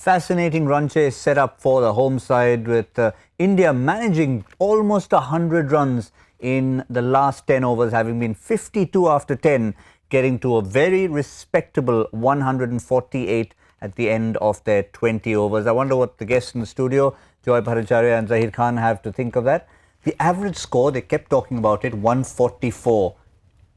Fascinating run chase set up for the home side with India managing almost 100 runs in the last 10 overs, having been 52 after 10, getting to a very respectable 148 at the end of their 20 overs. I wonder what the guests in the studio, Joy Bhattacharjya and Zaheer Khan, have to think of that. The average score, they kept talking about it, 144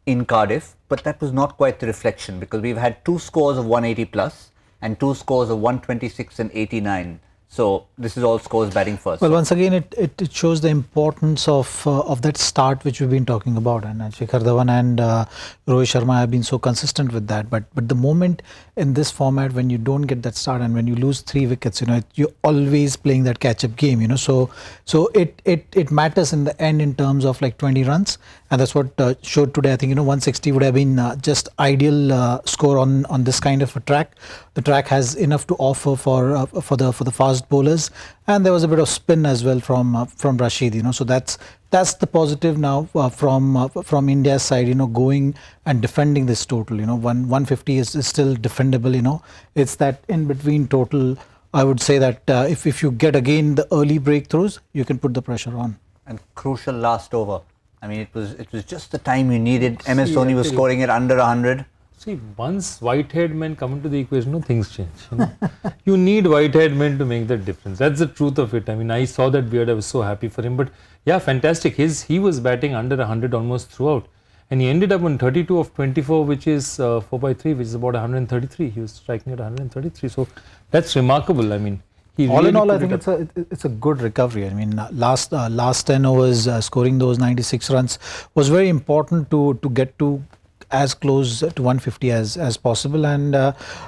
in Cardiff, but that was not quite the reflection, because we've had two scores of 180 plus and two scores of 126 and 89. So this is all scores batting first. Well, once again, it shows the importance of that start which we've been talking about, and Shikhar Dhawan and Rohit Sharma have been so consistent with that. But the moment in this format when you don't get that start and when you lose 3 wickets, you're always playing that catch-up game. So it matters in the end in terms of like 20 runs, and that's what showed today. I think 160 would have been just ideal score on this kind of a track. The track has enough to offer for the fast bowlers, and there was a bit of spin as well from Rashid. So that's the positive now from India's side. Going and defending this total. 150 is still defendable. It's that in between total. I would say that if you get again the early breakthroughs, you can put the pressure on. And crucial last over. I mean, it was just the time you needed. MS Dhoni was scoring it under 100. See, once white-haired men come into the equation, things change. You need white-haired men to make that difference. That's the truth of it. I mean, I saw that beard. I was so happy for him. But yeah, fantastic. He was batting under 100 almost throughout, and he ended up on 32 of 24, which is 4 by 3, which is about 133. He was striking at 133. So that's remarkable. I mean, all in all, I think it's a good recovery. I mean, last 10 overs, scoring those 96 runs was very important to get to as close to 150 as possible, and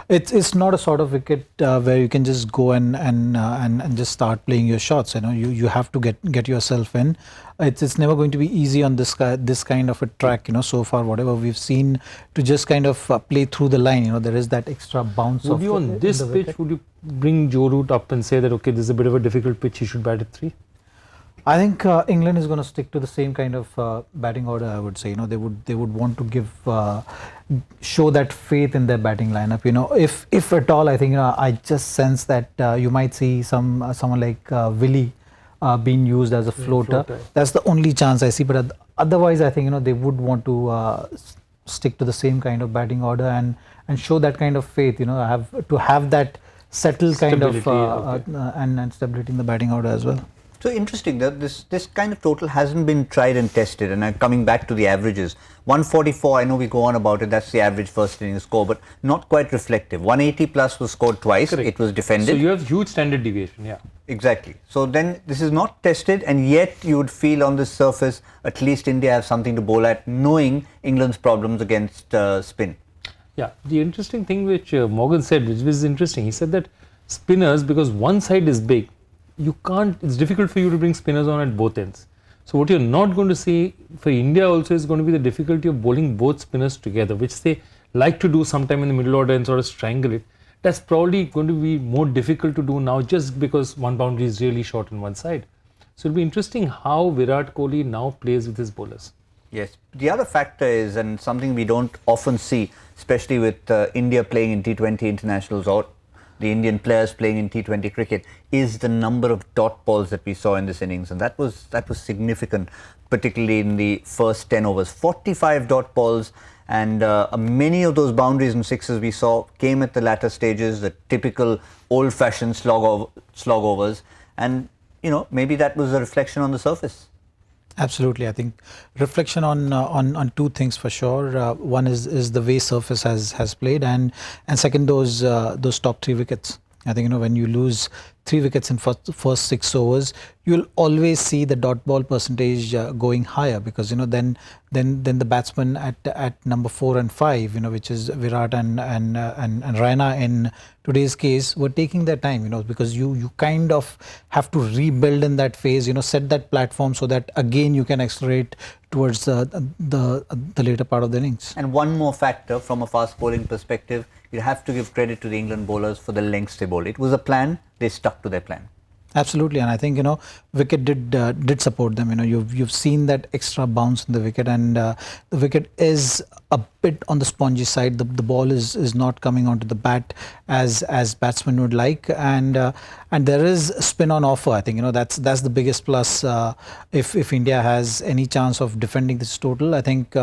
it's not a sort of wicket where you can just go and just start playing your shots. You have to get yourself in. It's never going to be easy on this kind of a track. So far, whatever we've seen, to just kind of play through the line. There is that extra bounce. Would you on this pitch? Would you bring Joe Root up and say that okay, this is a bit of a difficult pitch, he should bat at 3? I think England is going to stick to the same kind of batting order. I would say, they would want to show that faith in their batting lineup. If at all, I think I just sense that you might see someone like Willie being used as a floater. That's the only chance I see. But otherwise, I think they would want to stick to the same kind of batting order and show that kind of faith. Have that settled kind of and stability in the batting order as well. So interesting that this kind of total hasn't been tried and tested. And I'm coming back to the averages. 144, I know we go on about it, that's the average first inning score, but not quite reflective. 180 plus was scored twice. Correct. It was defended. So you have huge standard deviation, yeah. Exactly. So then this is not tested, and yet you would feel on the surface at least India have something to bowl at, knowing England's problems against spin. Yeah, the interesting thing which Morgan said, which was interesting, he said that spinners, because one side is big, it's difficult for you to bring spinners on at both ends. So what you're not going to see for India also is going to be the difficulty of bowling both spinners together, which they like to do sometime in the middle order and sort of strangle it. That's probably going to be more difficult to do now, just because one boundary is really short on one side. So it'll be interesting how Virat Kohli now plays with his bowlers. Yes. The other factor is, and something we don't often see, especially with India playing in T20 internationals or the Indian players playing in T20 cricket, is the number of dot balls that we saw in this innings, and that was significant, particularly in the first 10 overs. 45 dot balls, and many of those boundaries and sixes we saw came at the latter stages, the typical old-fashioned slog overs, and maybe that was a reflection on the surface. Absolutely, I think reflection on two things for sure. One is the way surface has played, and second, those top 3 wickets. I think when you lose 3 wickets in first 6 overs, you'll always see the dot ball percentage going higher, because then the batsmen at number 4 and 5, which is Virat and Raina in today's case, were taking their time, because you kind of have to rebuild in that phase, set that platform so that again you can accelerate towards the later part of the innings. And one more factor from a fast bowling perspective, you have to give credit to the England bowlers for the lengths they bowled. It was a plan, they stuck to their plan. Absolutely, and I think wicket did support them. You've seen that extra bounce in the wicket, and the wicket is a bit on the spongy side. The ball is not coming onto the bat as batsmen would like, and there is spin on offer. I think that's the biggest plus. If India has any chance of defending this total, I think.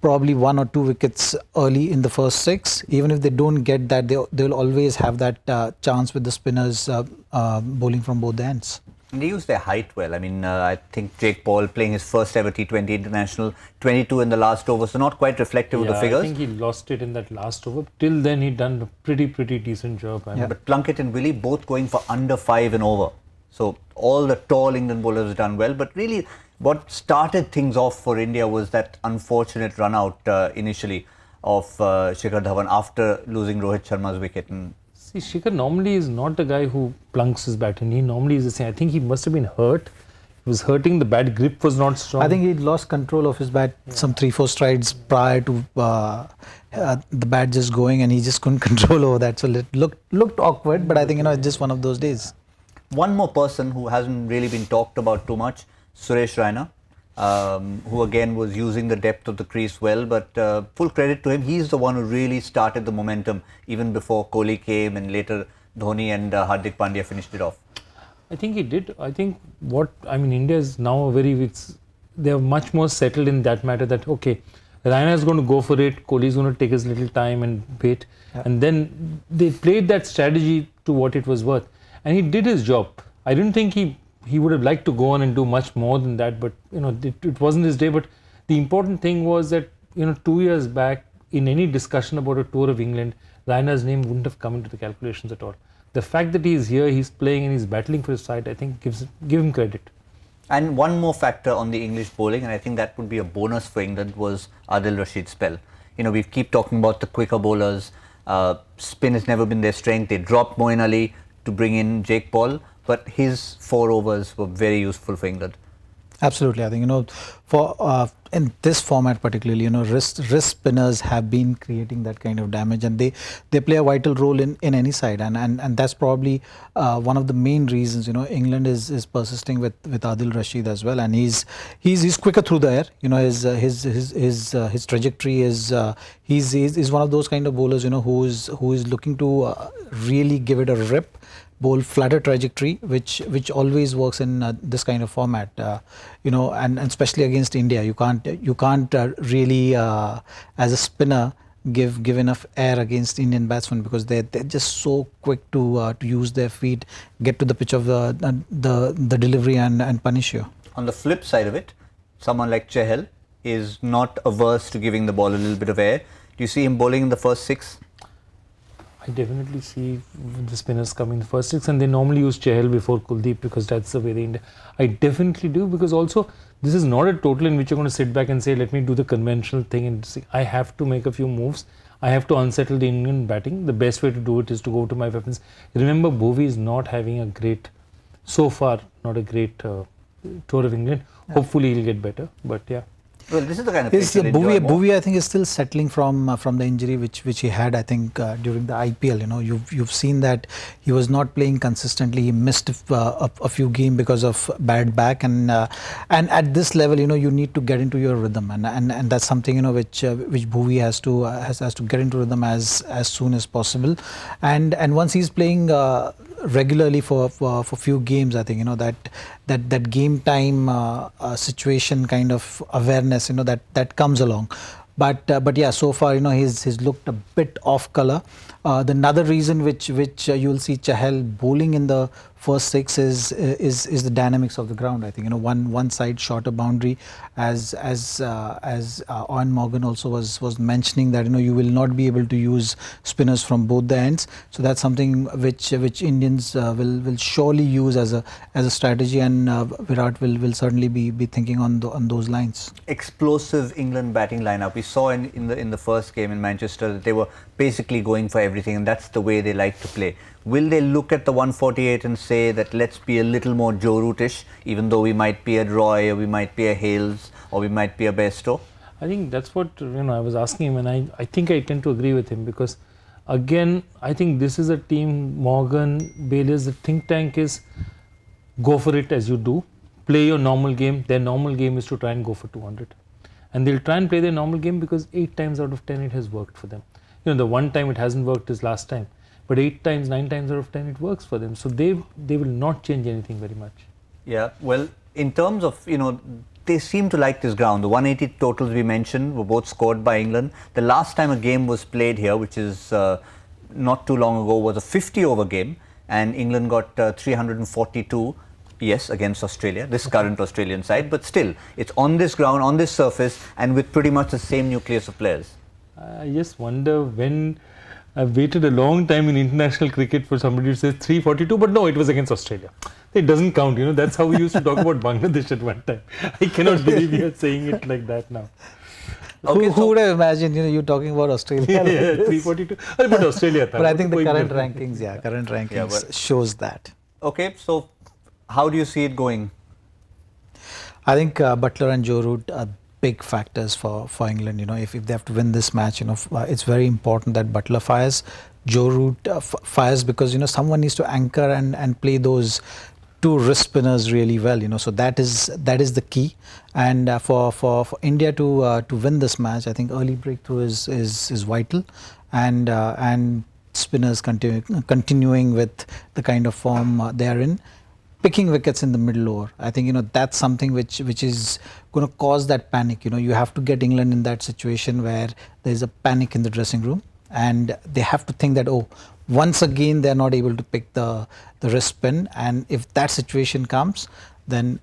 Probably 1 or 2 wickets early in the first 6. Even if they don't get that, they'll always have that chance with the spinners bowling from both the ends. They use their height well. I mean, I think Jake Paul playing his first ever T20 international, 22 in the last over, so not quite reflective of the figures. I think he lost it in that last over. Till then, he'd done a pretty decent job. But Plunkett and Willie both going for under 5 and over. So all the tall England bowlers have done well, but really what started things off for India was that unfortunate run out initially of Shikhar Dhawan after losing Rohit Sharma's wicket. And see, Shikhar normally is not a guy who plunks his bat, and he normally is the same. I think he must have been hurt. He was hurting, the bat grip was not strong. I think he lost control of his bat some 3-4 strides prior to the bat just going, and he just couldn't control over that. So it looked awkward, but I think it's just one of those days. One more person who hasn't really been talked about too much, Suresh Raina, who again was using the depth of the crease well, but full credit to him. He's the one who really started the momentum even before Kohli came, and later Dhoni and Hardik Pandya finished it off. I think he did. I think India is now they are much more settled in that matter that, okay, Raina is going to go for it, Kohli is going to take his little time and wait. Yeah. And then they played that strategy to what it was worth. And he did his job. I didn't think he would have liked to go on and do much more than that, but it wasn't his day. But the important thing was that 2 years back, in any discussion about a tour of England, Raina's name wouldn't have come into the calculations at all. The fact that he's here, he's playing and he's battling for his side, I think give him credit. And one more factor on the English bowling, and I think that would be a bonus for England, was Adil Rashid's spell. We keep talking about the quicker bowlers. Spin has never been their strength. They dropped Moeen Ali to bring in Jake Paul, but his 4 overs were very useful for England. Absolutely, I think for in this format particularly, wrist spinners have been creating that kind of damage, and they play a vital role in any side, and that's probably one of the main reasons England is persisting with Adil Rashid as well, and he's quicker through the air. His trajectory is he's one of those kind of bowlers who is looking to really give it a rip. Bowl flatter trajectory, which always works in this kind of format, and especially against India, you can't really as a spinner give enough air against Indian batsmen, because they're just so quick to use their feet, get to the pitch of the delivery and punish you. On the flip side of it, someone like Chahal is not averse to giving the ball a little bit of air. Do you see him bowling in the first 6? I definitely see the spinners coming in the first 6, and they normally use Chahal before Kuldeep, because that's the way they India. I definitely do, because also this is not a total in which you're going to sit back and say, let me do the conventional thing and see. I have to make a few moves. I have to unsettle the Indian batting. The best way to do it is to go to my weapons. Remember, Bhuvi is not having a great, so far, not a great tour of England. Yeah. Hopefully he'll get better, but yeah. Well, this is the kind of pitch you'll enjoy more. Bhuvi, I think, is still settling from the injury which he had, I think, during the IPL. You've seen that he was not playing consistently. He missed a few games because of bad back, and at this level, you need to get into your rhythm, and that's something which Bhuvi has to get into rhythm as soon as possible, and once he's playing regularly for few games, I think that game time situation kind of awareness that comes along, but yeah, so far he's looked a bit off color. The another reason which you'll see Chahal bowling in the first 6 is the dynamics of the ground. I think one side shorter boundary, as Owen Morgan also was mentioning, that you will not be able to use spinners from both the ends. So that's something which Indians will surely use as a strategy, and Virat will certainly be thinking on those lines. Explosive England batting lineup. We saw in the first game in Manchester that they were basically going for everything, and that's the way they like to play. Will they look at the 148 and say that let's be a little more Joe Root-ish, even though we might be a Roy, or we might be a Hales, or we might be a Bairstow? I think that's what I was asking him, and I think I tend to agree with him, because again, I think this is a team, Morgan, Bailey's, the think tank is go for it as you do, play your normal game. Their normal game is to try and go for 200. And they'll try and play their normal game because 8 times out of 10 it has worked for them. You know, the one time it hasn't worked is last time, but 8 times, 9 times out of 10 it works for them. So they will not change anything very much. Yeah, well, in terms of, you know, they seem to like this ground. The 180 totals we mentioned were both scored by England. The last time a game was played here, which is not too long ago, was a 50-over game, and England got 342. Yes, against Australia, this current Australian side, but still, it's on this ground, on this surface, and with pretty much the same nucleus of players. I just wonder when. I've waited a long time in international cricket for somebody to say 342, but no, it was against Australia. It doesn't count, you know, that's how we used to talk about Bangladesh at one time. I cannot believe you're saying it like that now. Okay, who would have imagined, you know, you talking about Australia? Yeah, 342. But Australia. But I think the current rankings, shows that. Okay, so how do you see it going? I think Buttler and Joe Root are big factors for England. You know, if they have to win this match, you know, it's very important that Buttler fires, Joe Root fires, because, you know, someone needs to anchor and play those 2 wrist spinners really well. You know, so that is the key. And for India to win this match, I think early breakthrough is vital, and spinners continuing with the kind of form they are in. Picking wickets in the middle over, I think, you know, that's something which is going to cause that panic. You know, you have to get England in that situation where there is a panic in the dressing room, and they have to think that, oh, once again they're not able to pick the wrist spin, and if that situation comes, then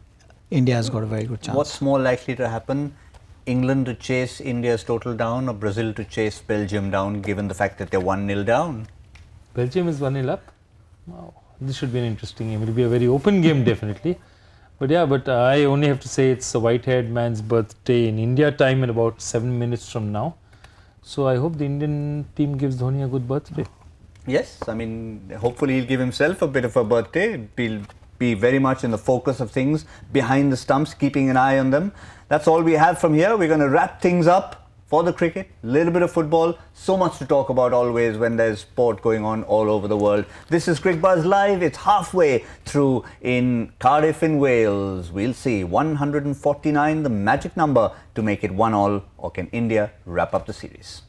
India has got a very good chance. What's more likely to happen? England to chase India's total down, or Brazil to chase Belgium down, given the fact that they're 1-0 down? Belgium is 1-0 up. Wow. This should be an interesting game. It will be a very open game, definitely. But yeah, I only have to say it's a white-haired man's birthday in India time in about 7 minutes from now. So I hope the Indian team gives Dhoni a good birthday. Yes, I mean, hopefully he'll give himself a bit of a birthday. He'll be very much in the focus of things, behind the stumps, keeping an eye on them. That's all we have from here. We're going to wrap things up for the cricket, a little bit of football, so much to talk about always when there's sport going on all over the world. This is Cricbuzz Live. It's halfway through in Cardiff in Wales. We'll see 149, the magic number to make it 1-1, or can India wrap up the series?